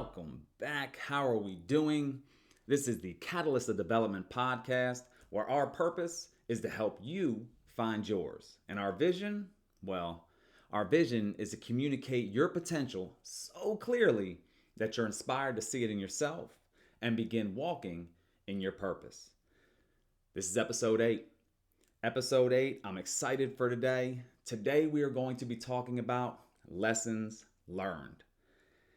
welcome back. How are we doing? This is the Catalyst of Development podcast, where our purpose is to help you find yours. And our vision is to communicate your potential so clearly that you're inspired to see it in yourself and begin walking in your purpose. This is episode 8. Episode 8, I'm excited for today. Today we are going to be talking about lessons learned.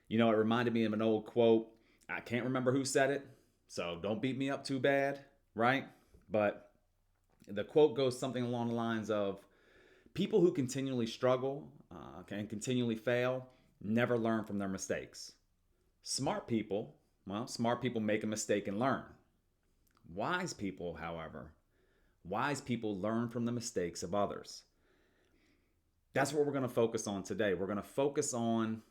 You know, it reminded me of an old quote. I can't remember who said it, so don't beat me up too bad, right? But the quote goes something along the lines of, people who continually struggle and continually fail never learn from their mistakes. Smart people make a mistake and learn. Wise people, however, learn from the mistakes of others. That's what we're going to focus on today. We're going to focus on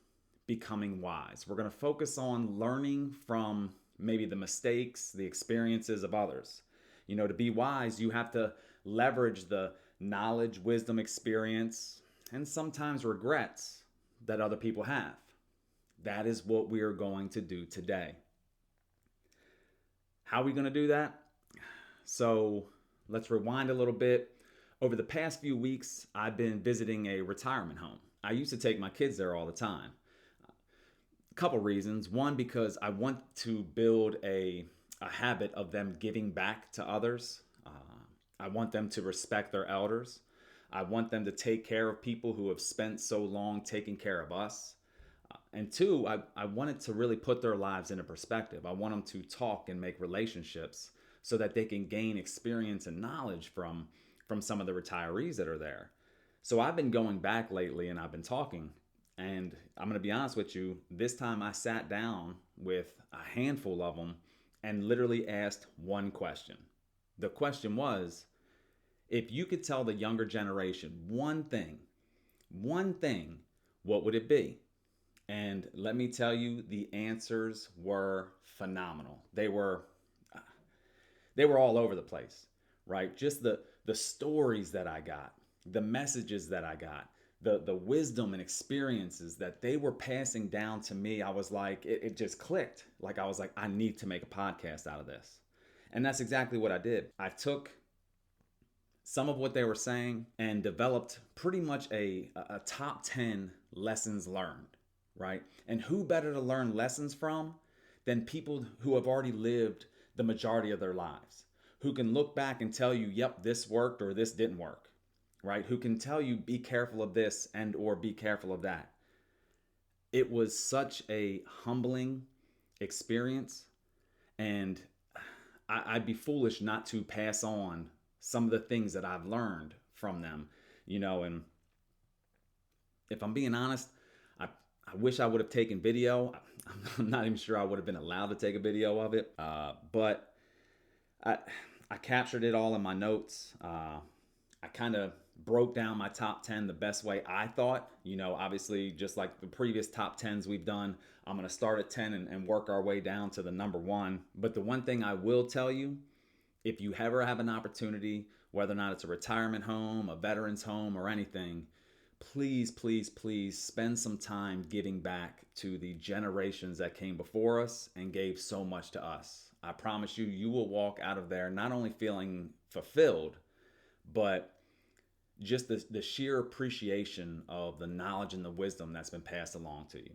becoming wise. We're going to focus on learning from maybe the mistakes, the experiences of others. You know, to be wise, you have to leverage the knowledge, wisdom, experience, and sometimes regrets that other people have. That is what we are going to do today. How are we going to do that? So let's rewind a little bit. Over the past few weeks, I've been visiting a retirement home. I used to take my kids there all the time. A couple reasons. One, because I want to build a habit of them giving back to others. I want them to respect their elders. I want them to take care of people who have spent so long taking care of us. And two, I wanted to really put their lives into perspective. I want them to talk and make relationships so that they can gain experience and knowledge from some of the retirees that are there. So I've been going back lately and I've been talking. And I'm going to be honest with you, this time I sat down with a handful of them and literally asked one question. The question was, if you could tell the younger generation one thing, what would it be? And let me tell you, the answers were phenomenal. They were all over the place, right? Just the stories that I got, the messages that I got, the wisdom and experiences that they were passing down to me. I was like, it just clicked. Like I was like, I need to make a podcast out of this. And that's exactly what I did. I took some of what they were saying and developed pretty much a top 10 lessons learned, right? And who better to learn lessons from than people who have already lived the majority of their lives, who can look back and tell you, yep, this worked or this didn't work, right? Who can tell you, be careful of this and or be careful of that. It was such a humbling experience, and I'd be foolish not to pass on some of the things that I've learned from them, you know. And if I'm being honest, I wish I would have taken video. I'm not even sure I would have been allowed to take a video of it, but I captured it all in my notes. I kind of broke down my top 10 the best way I thought. You know, obviously, just like the previous top 10s we've done, I'm going to start at 10 and work our way down to the number 1. But the one thing I will tell you, if you ever have an opportunity, whether or not it's a retirement home, a veteran's home, or anything, please, please, please spend some time giving back to the generations that came before us and gave so much to us. I promise you, you will walk out of there not only feeling fulfilled, but just the sheer appreciation of the knowledge and the wisdom that's been passed along to you.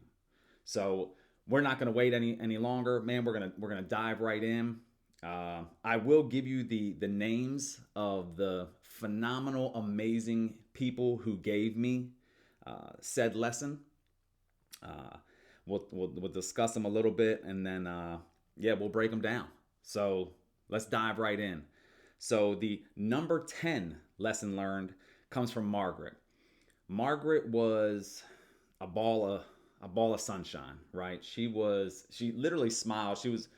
So we're not going to wait any longer, man. We're gonna dive right in. I will give you the names of the phenomenal, amazing people who gave me said lesson. We'll discuss them a little bit, and then we'll break them down. So let's dive right in. So the number 10 lesson learned comes from Margaret. Margaret was a ball of sunshine, right? She literally smiled. She was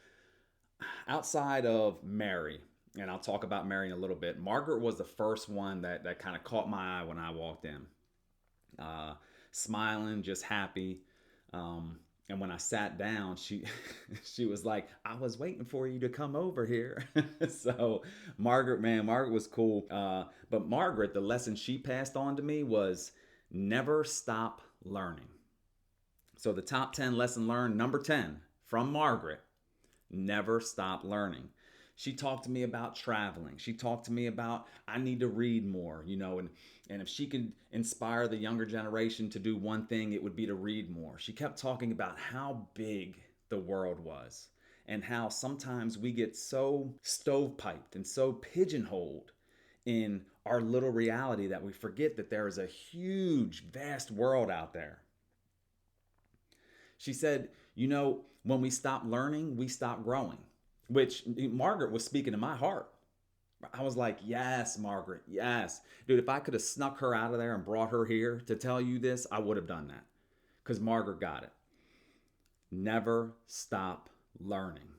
outside of Mary, and I'll talk about Mary in a little bit. Margaret was the first one that kind of caught my eye when I walked in. Smiling, just happy. And when I sat down, she was like, I was waiting for you to come over here. So Margaret was cool. But Margaret, the lesson she passed on to me was never stop learning. So the top 10 lesson learned, number 10 from Margaret, never stop learning. She talked to me about traveling. She talked to me about I need to read more, and if she could inspire the younger generation to do one thing, it would be to read more. She kept talking about how big the world was and how sometimes we get so stovepiped and so pigeonholed in our little reality that we forget that there is a huge, vast world out there. She said, when we stop learning, we stop growing, which Margaret was speaking to my heart. I was like, yes, Margaret, yes. Dude, if I could have snuck her out of there and brought her here to tell you this, I would have done that because Margaret got it. Never stop learning.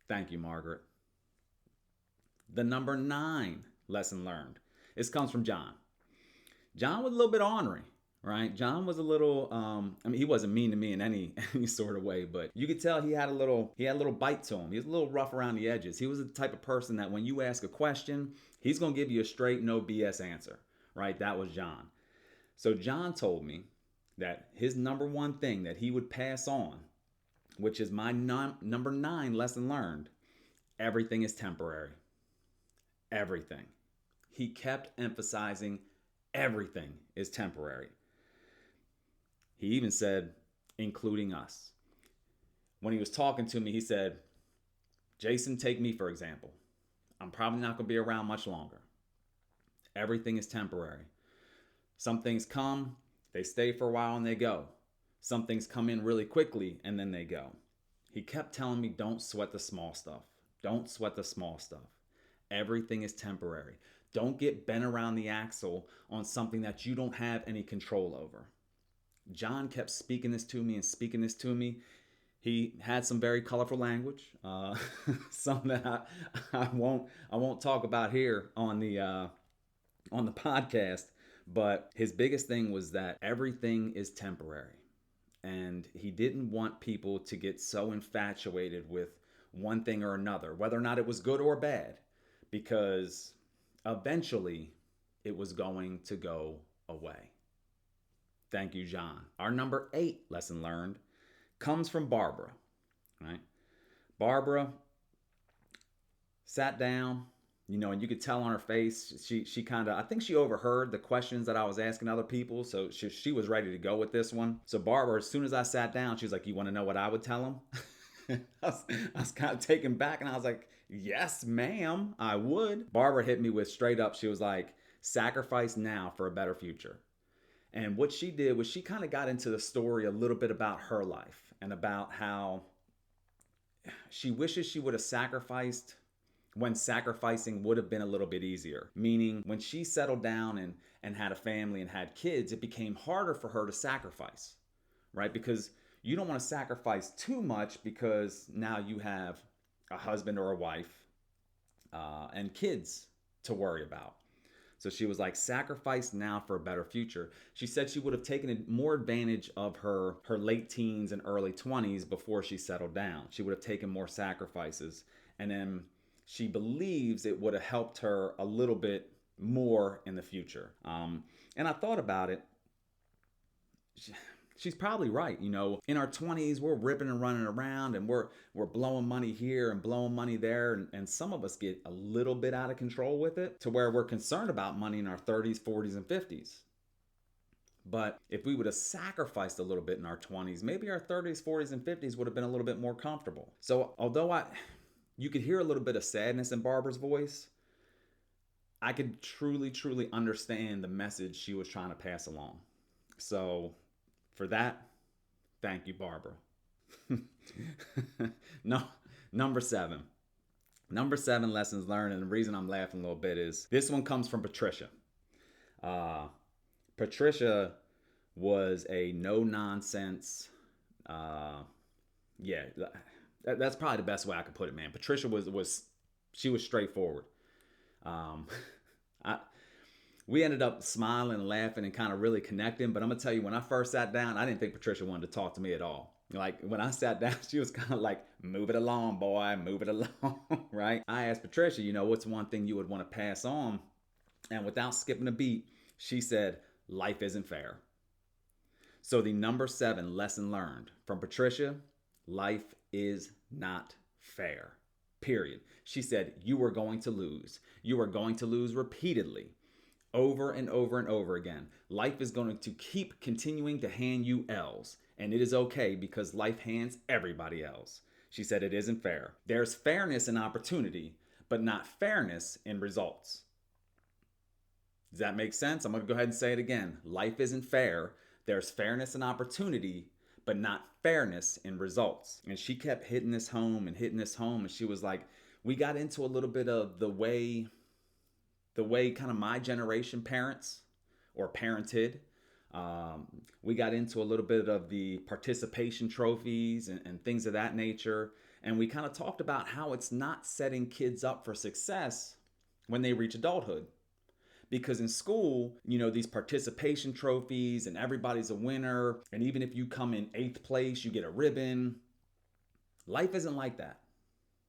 Thank you, Margaret. The number 9 lesson learned. This comes from John. John was a little bit ornery, right? John was a little, he wasn't mean to me in any sort of way, but you could tell he had a little bite to him. He was a little rough around the edges. He was the type of person that when you ask a question, he's going to give you a straight, no BS answer, right? That was John. So John told me that his number one thing that he would pass on, which is my number 9 lesson learned, everything is temporary. Everything. He kept emphasizing everything is temporary. He even said, including us. When he was talking to me, he said, Jason, take me for example. I'm probably not going to be around much longer. Everything is temporary. Some things come, they stay for a while and they go. Some things come in really quickly and then they go. He kept telling me, don't sweat the small stuff. Don't sweat the small stuff. Everything is temporary. Don't get bent around the axle on something that you don't have any control over. John kept speaking this to me. He had some very colorful language, some that I won't talk about here on the podcast. But his biggest thing was that everything is temporary, and he didn't want people to get so infatuated with one thing or another, whether or not it was good or bad, because eventually it was going to go away. Thank you, John. Our number 8 lesson learned comes from Barbara, right? Barbara sat down, and you could tell on her face, she kind of, I think she overheard the questions that I was asking other people, so she was ready to go with this one. So Barbara, as soon as I sat down, she was like, you want to know what I would tell him? I was kind of taken back, and I was like, yes, ma'am, I would. Barbara hit me with straight up, she was like, sacrifice now for a better future. And what she did was she kind of got into the story a little bit about her life and about how she wishes she would have sacrificed when sacrificing would have been a little bit easier. Meaning when she settled down and had a family and had kids, it became harder for her to sacrifice, right? Because you don't want to sacrifice too much because now you have a husband or a wife and kids to worry about. So she was like, sacrifice now for a better future. She said she would have taken more advantage of her late teens and early 20s before she settled down. She would have taken more sacrifices. And then she believes it would have helped her a little bit more in the future. And I thought about it. She's probably right. In our 20s, we're ripping and running around and we're blowing money here and blowing money there. And some of us get a little bit out of control with it to where we're concerned about money in our 30s, 40s, and 50s. But if we would have sacrificed a little bit in our 20s, maybe our 30s, 40s, and 50s would have been a little bit more comfortable. So although you could hear a little bit of sadness in Barbara's voice, I could truly, truly understand the message she was trying to pass along. So for that, thank you, Barbara. No, number 7. Number 7 lessons learned, and the reason I'm laughing a little bit is this one comes from Patricia. Patricia was a no-nonsense, that's probably the best way I could put it, man. Patricia was straightforward. We ended up smiling and laughing and kind of really connecting. But I'm going to tell you, when I first sat down, I didn't think Patricia wanted to talk to me at all. Like, when I sat down, she was kind of like, move it along, boy, move it along, right? I asked Patricia, what's one thing you would want to pass on? And without skipping a beat, she said, life isn't fair. So the number 7 lesson learned from Patricia: life is not fair. Period. She said, you are going to lose. You are going to lose repeatedly, over and over and over again. Life is going to keep continuing to hand you L's, and it is okay because life hands everybody L's. She said it isn't fair. There's fairness in opportunity, but not fairness in results. Does that make sense? I'm going to go ahead and say it again. Life isn't fair. There's fairness in opportunity, but not fairness in results. And she kept hitting this home and hitting this home. And she was like, we got into a little bit of the way kind of my generation parents or parented. We got into a little bit of the participation trophies and things of that nature. And we kind of talked about how it's not setting kids up for success when they reach adulthood. Because in school, these participation trophies and everybody's a winner. And even if you come in 8th place, you get a ribbon. Life isn't like that,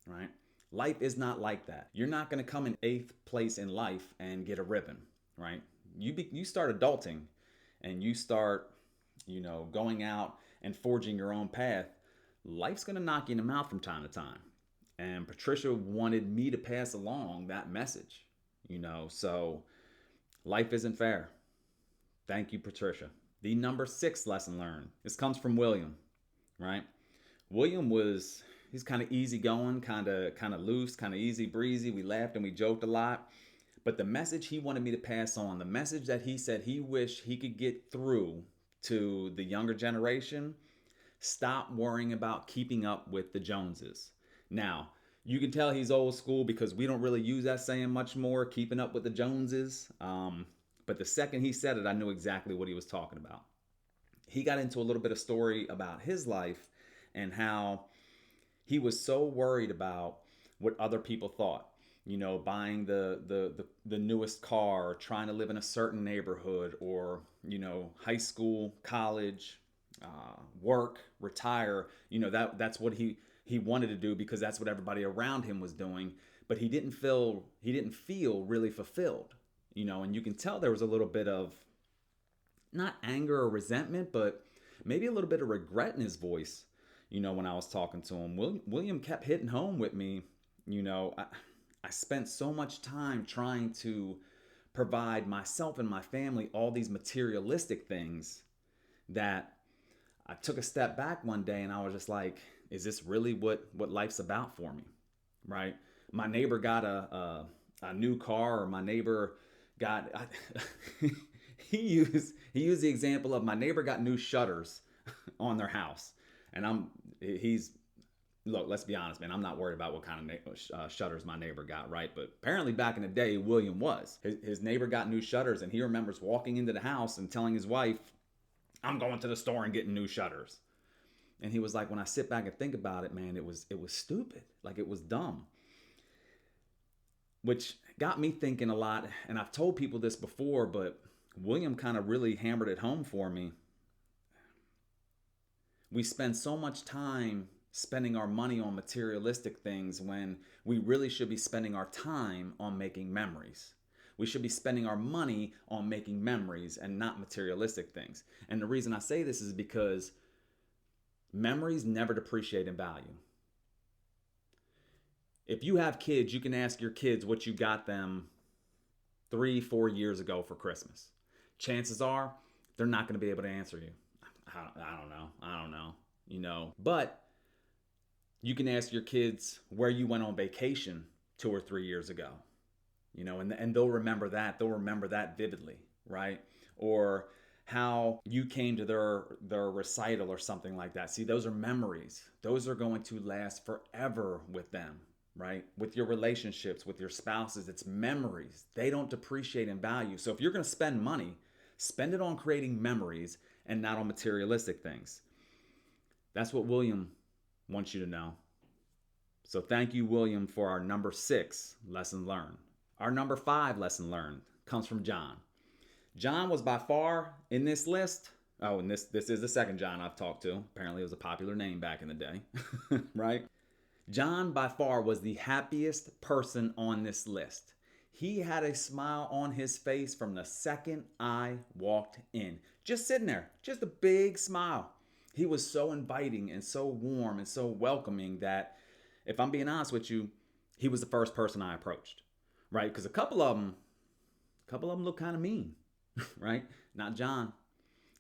right? Life is not like that. You're not going to come in 8th place in life and get a ribbon, right? You start adulting and you start, going out and forging your own path. Life's going to knock you in the mouth from time to time. And Patricia wanted me to pass along that message, so life isn't fair. Thank you, Patricia. The number 6 lesson learned. This comes from William, right? William he's kind of easygoing, kind of loose, kind of easy breezy. We laughed and we joked a lot. But the message he wanted me to pass on, the message that he said he wished he could get through to the younger generation: stop worrying about keeping up with the Joneses. Now, you can tell he's old school because we don't really use that saying much more, keeping up with the Joneses. But the second he said it, I knew exactly what he was talking about. He got into a little bit of story about his life and how he was so worried about what other people thought. Buying the newest car, or trying to live in a certain neighborhood, or high school, college, work, retire. That's what he wanted to do because that's what everybody around him was doing. But he didn't feel really fulfilled. And you can tell there was a little bit of not anger or resentment, but maybe a little bit of regret in his voice. When I was talking to him, William kept hitting home with me. I spent so much time trying to provide myself and my family all these materialistic things that I took a step back one day and I was just like, is this really what life's about for me? Right? My neighbor got a new car, or my neighbor got, he used the example of my neighbor got new shutters on their house. And look, let's be honest, man, I'm not worried about what kind of shutters my neighbor got, right? But apparently back in the day, William was. His neighbor got new shutters, and he remembers walking into the house and telling his wife, I'm going to the store and getting new shutters. And he was like, when I sit back and think about it, man, it was stupid. Like, it was dumb. Which got me thinking a lot, and I've told people this before, but William kind of really hammered it home for me. We spend so much time spending our money on materialistic things when we really should be spending our time on making memories. We should be spending our money on making memories and not materialistic things. And the reason I say this is because memories never depreciate in value. If you have kids, you can ask your kids what you got them 3-4 years ago for Christmas. Chances are they're not going to be able to answer you. I don't know. But you can ask your kids where you went on vacation 2 or 3 years ago, and they'll remember that. They'll remember that vividly, right? Or how you came to their recital or something like that. See, those are memories. Those are going to last forever with them, right? With your relationships, with your spouses, it's memories. They don't depreciate in value. So if you're going to spend money, spend it on creating memories and not on materialistic things. That's what William wants you to know. So thank you, William, for our number 6 lesson learned. Our number 5 lesson learned comes from John. John was by far in this list. Oh, and this is the second John I've talked to. Apparently it was a popular name back in the day, right? John by far was the happiest person on this list. He had a smile on his face from the second I walked in. just sitting there, just a big smile. He was so inviting and so warm and so welcoming that, if I'm being honest with you, he was the first person I approached, right? Because a couple of them look kind of mean, right? Not John.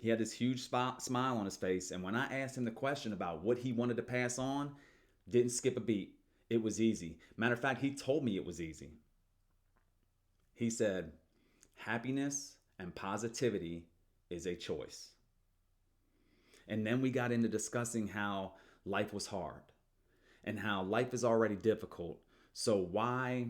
He had this huge smile on his face, and when I asked him the question about what he wanted to pass on, didn't skip a beat. It was easy. Matter of fact, he told me it was easy. He said, happiness and positivity is a choice. And then we got into discussing how life was hard and how life is already difficult. So why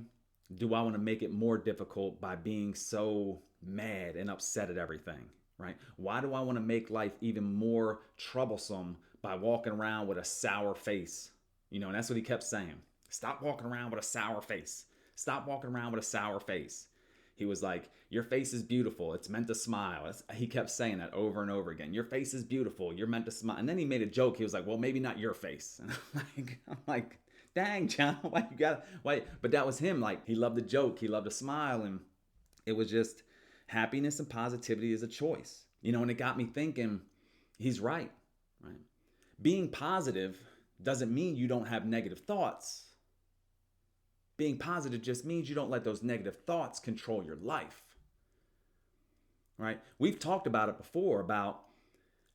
do I want to make it more difficult by being so mad and upset at everything, right? Why do I want to make life even more troublesome by walking around with a sour face? You know, and that's what he kept saying. Stop walking around with a sour face. Stop walking around with a sour face. He was like, your face is beautiful. It's meant to smile. He kept saying that over and over again. Your face is beautiful. You're meant to smile. And then he made a joke. He was like, well, maybe not your face. And I'm like, dang, John, why you gotta, why? But that was him. Like, he loved the joke. He loved to smile. And it was just, happiness and positivity is a choice. You know, and it got me thinking, he's right, right? Being positive doesn't mean you don't have negative thoughts. Being positive just means you don't let those negative thoughts control your life, right? We've talked about it before, about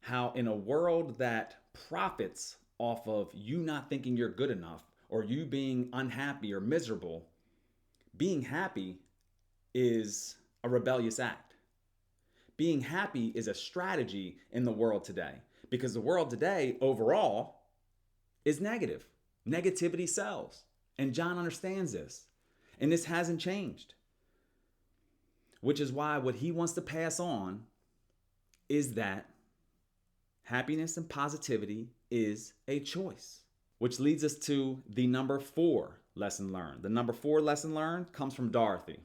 how in a world that profits off of you not thinking you're good enough or you being unhappy or miserable, being happy is a rebellious act. Being happy is a strategy in the world today, because the world today overall is negative. Negativity sells. And John understands this. And this hasn't changed. Which is why what he wants to pass on is that happiness and positivity is a choice. Which leads us to the number 4 lesson learned. The number 4 lesson learned comes from Dorothy.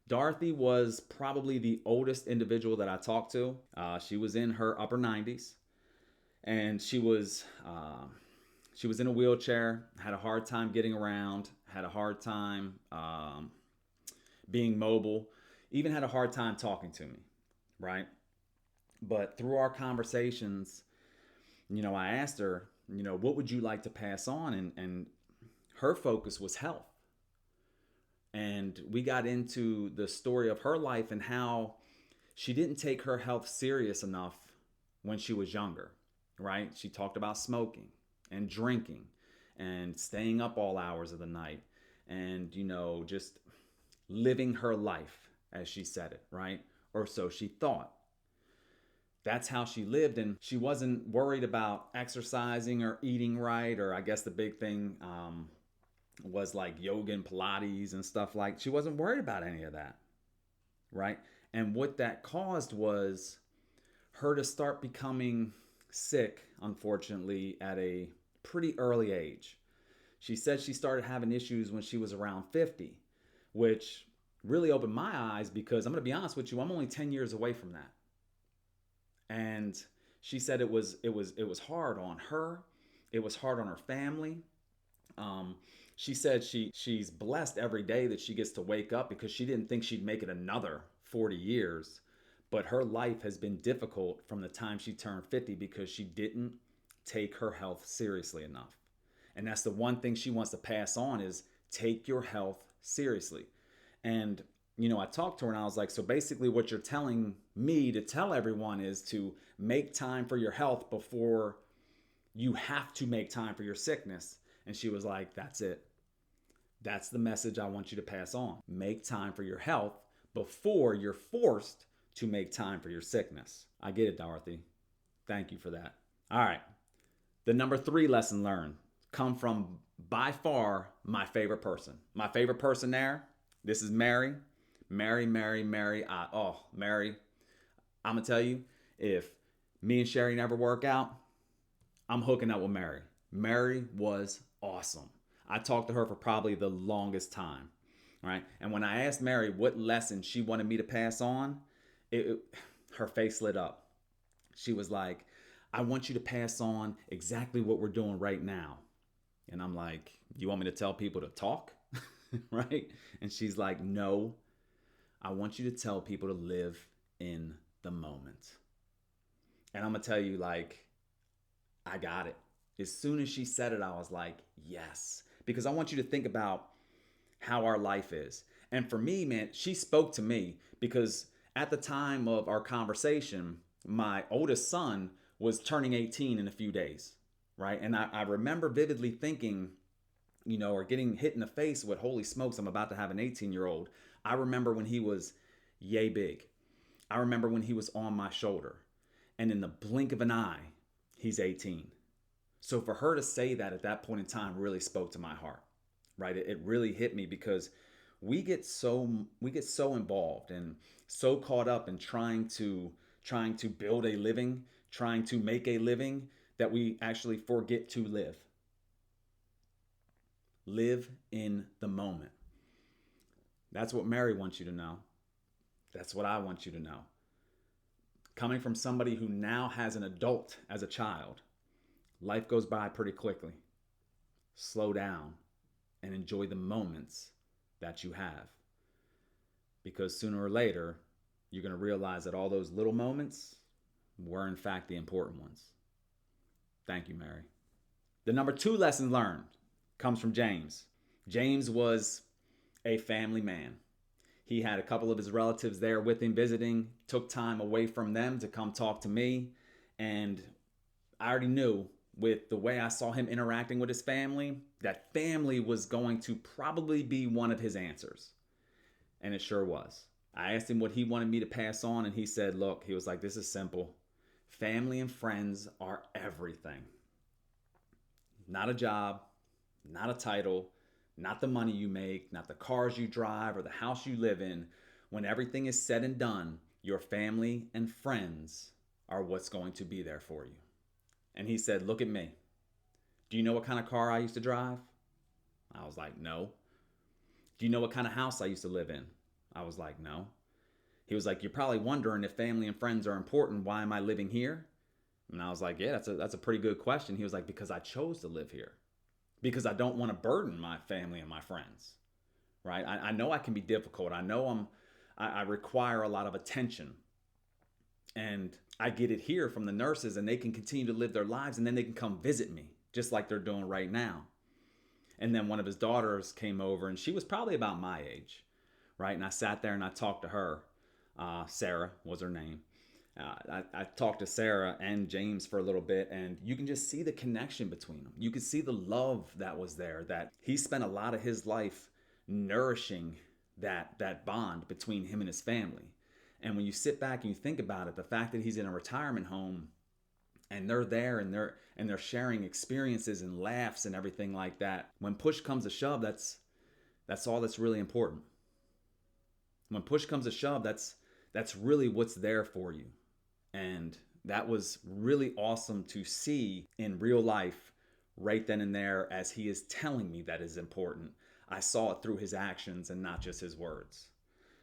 Dorothy was probably the oldest individual that I talked to. She was in her upper 90s. And she was in a wheelchair, had a hard time getting around, had a hard time being mobile, even had a hard time talking to me, right? But through our conversations, you know, I asked her, you know, what would you like to pass on? And her focus was health. And we got into the story of her life and how she didn't take her health serious enough when she was younger, right? She talked about smoking and drinking and staying up all hours of the night and, you know, just living her life, as she said it, right? Or so she thought. That's how she lived, and she wasn't worried about exercising or eating right, or I guess the big thing was like yoga and Pilates and stuff like. She wasn't worried about any of that, right? And what that caused was her to start becoming sick, unfortunately, at a pretty early age. She said she started having issues when she was around 50, which really opened my eyes, because I'm going to be honest with you, I'm only 10 years away from that. And she said it was hard on her. It was hard on her family. She said she's blessed every day that she gets to wake up, because she didn't think she'd make it another 40 years. But her life has been difficult from the time she turned 50, because she didn't take her health seriously enough. And that's the one thing she wants to pass on, is take your health seriously. And, you know, I talked to her and I was like, so basically what you're telling me to tell everyone is to make time for your health before you have to make time for your sickness. And she was like, that's it. That's the message I want you to pass on. Make time for your health before you're forced to make time for your sickness. I get it, Dorothy. Thank you for that. All right. The number 3 lesson learned come from, by far, my favorite person. My favorite person there, this is Mary. Mary. Mary, I'm going to tell you, if me and Sherry never work out, I'm hooking up with Mary. Mary was awesome. I talked to her for probably the longest time, right? And when I asked Mary what lesson she wanted me to pass on, her face lit up. She was like, I want you to pass on exactly what we're doing right now. And I'm like, you want me to tell people to talk? Right? And she's like, no, I want you to tell people to live in the moment. And I'm going to tell you, like, I got it. As soon as she said it, I was like, yes. Because I want you to think about how our life is. And for me, man, she spoke to me because at the time of our conversation, my oldest son was turning 18 in a few days, right? And I remember vividly thinking, or getting hit in the face with, holy smokes, I'm about to have an 18-year-old. I remember when he was yay big. I remember when he was on my shoulder. And in the blink of an eye, he's 18. So for her to say that at that point in time really spoke to my heart, right? It really hit me because we get so involved and so caught up in trying to build a living, trying to make a living, that we actually forget to live. Live in the moment. That's what Mary wants you to know. That's what I want you to know. Coming from somebody who now has an adult as a child, life goes by pretty quickly. Slow down and enjoy the moments that you have. Because sooner or later, you're going to realize that all those little moments were in fact the important ones. Thank you, Mary. The number 2 lesson learned comes from James. James was a family man. He had a couple of his relatives there with him visiting, took time away from them to come talk to me. And I already knew, with the way I saw him interacting with his family, that family was going to probably be one of his answers. And it sure was. I asked him what he wanted me to pass on, and he said, look, he was like, this is simple. Family and friends are everything. Not a job, not a title, not the money you make, not the cars you drive or the house you live in. When everything is said and done, your family and friends are what's going to be there for you. And he said, look at me. Do you know what kind of car I used to drive? I was like, no. Do you know what kind of house I used to live in? I was like, no. He was like, you're probably wondering if family and friends are important. Why am I living here? And I was like, yeah, that's a pretty good question. He was like, because I chose to live here. Because I don't want to burden my family and my friends, right? I know I can be difficult. I know I require a lot of attention. And I get it here from the nurses, and they can continue to live their lives, and then they can come visit me, just like they're doing right now. And then one of his daughters came over, and she was probably about my age, right? And I sat there and I talked to her. Sarah was her name. I talked to Sarah and James for a little bit, and you can just see the connection between them. You can see the love that was there, that he spent a lot of his life nourishing that bond between him and his family. And when you sit back and you think about it, the fact that he's in a retirement home and they're there and they're sharing experiences and laughs and everything like that, when push comes to shove, that's all that's really important. When push comes to shove, that's really what's there for you. And that was really awesome to see in real life right then and there, as he is telling me that is important. I saw it through his actions and not just his words.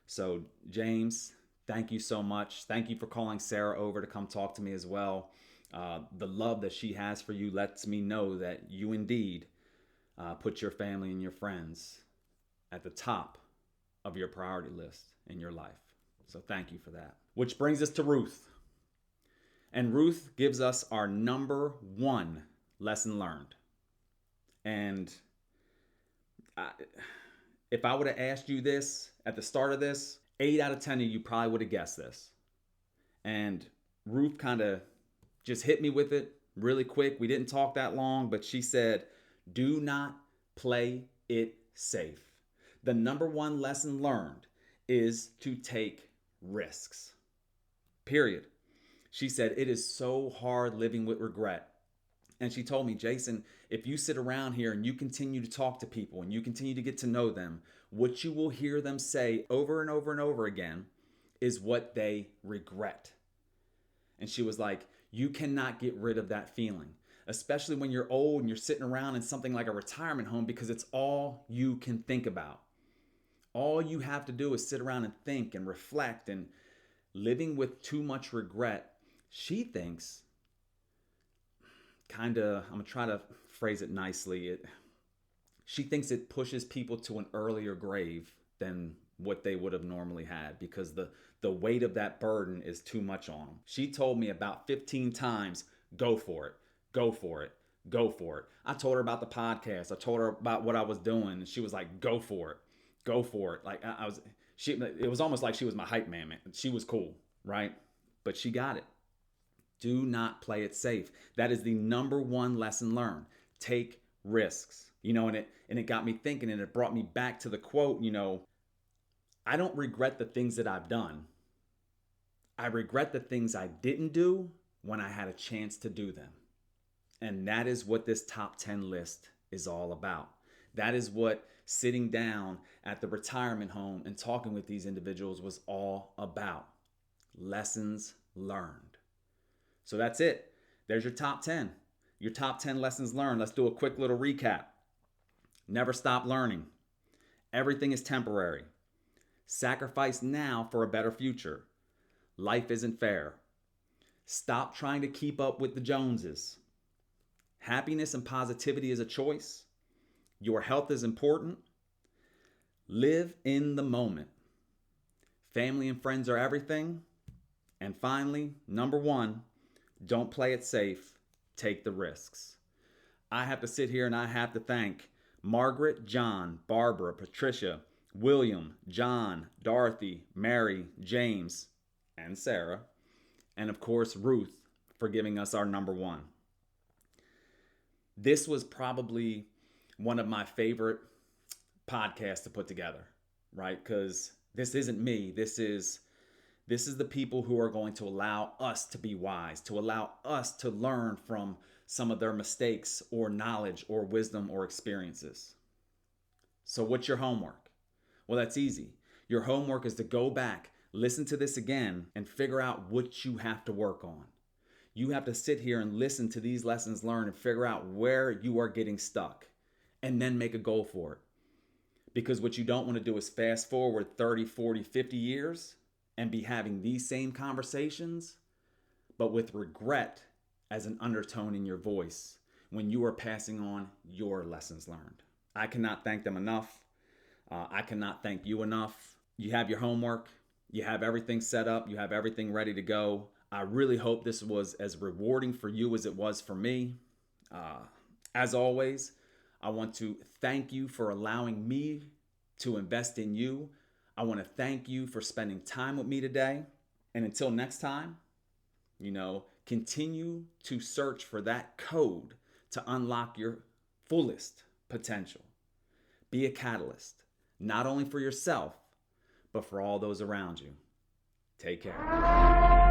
So James, thank you so much. Thank you for calling Sarah over to come talk to me as well. The love that she has for you lets me know that you indeed put your family and your friends at the top of your priority list in your life. So thank you for that. Which brings us to Ruth. And Ruth gives us our number 1 lesson learned. And if I would have asked you this at the start of this, 8 out of 10 of you probably would have guessed this. And Ruth kind of just hit me with it really quick. We didn't talk that long, but she said, do not play it safe. The number 1 lesson learned is to take risks. Period. She said, it is so hard living with regret. And she told me, Jason, if you sit around here and you continue to talk to people and you continue to get to know them, what you will hear them say over and over and over again is what they regret. And she was like, you cannot get rid of that feeling, especially when you're old and you're sitting around in something like a retirement home, because it's all you can think about. All you have to do is sit around and think and reflect. And living with too much regret, she thinks, I'm going to try to phrase it nicely. She thinks it pushes people to an earlier grave than what they would have normally had because the weight of that burden is too much on them. She told me about 15 times, go for it, go for it, go for it. I told her about the podcast. I told her about what I was doing, and she was like, go for it, go for it. Like it was almost like she was my hype man. She was cool, right? But she got it. Do not play it safe. That is the number one lesson learned. Take risks. And it got me thinking, and it brought me back to the quote, I don't regret the things that I've done. I regret the things I didn't do when I had a chance to do them. And that is what this top 10 list is all about. That is what sitting down at the retirement home and talking with these individuals was all about. Lessons learned. So that's it. There's your top 10. Your top 10 lessons learned. Let's do a quick little recap. Never stop learning. Everything is temporary. Sacrifice now for a better future. Life isn't fair. Stop trying to keep up with the Joneses. Happiness and positivity is a choice. Your health is important. Live in the moment. Family and friends are everything. And finally, number 1, don't play it safe. Take the risks. I have to sit here and I have to thank Margaret, John, Barbara, Patricia, William, John, Dorothy, Mary, James, and Sarah, and of course, Ruth for giving us our number 1. This was probably one of my favorite podcasts to put together, right? Because this isn't me. This is the people who are going to allow us to be wise, to allow us to learn from some of their mistakes or knowledge or wisdom or experiences. So what's your homework? Well, that's easy. Your homework is to go back, listen to this again, and figure out what you have to work on. You have to sit here and listen to these lessons learned and figure out where you are getting stuck and then make a goal for it. Because what you don't want to do is fast forward 30, 40, 50 years and be having these same conversations, but with regret as an undertone in your voice when you are passing on your lessons learned. I cannot thank them enough. I cannot thank you enough. You have your homework. You have everything set up. You have everything ready to go. I really hope this was as rewarding for you as it was for me. As always, I want to thank you for allowing me to invest in you. I want to thank you for spending time with me today. And until next time, continue to search for that code to unlock your fullest potential. Be a catalyst, not only for yourself, but for all those around you. Take care.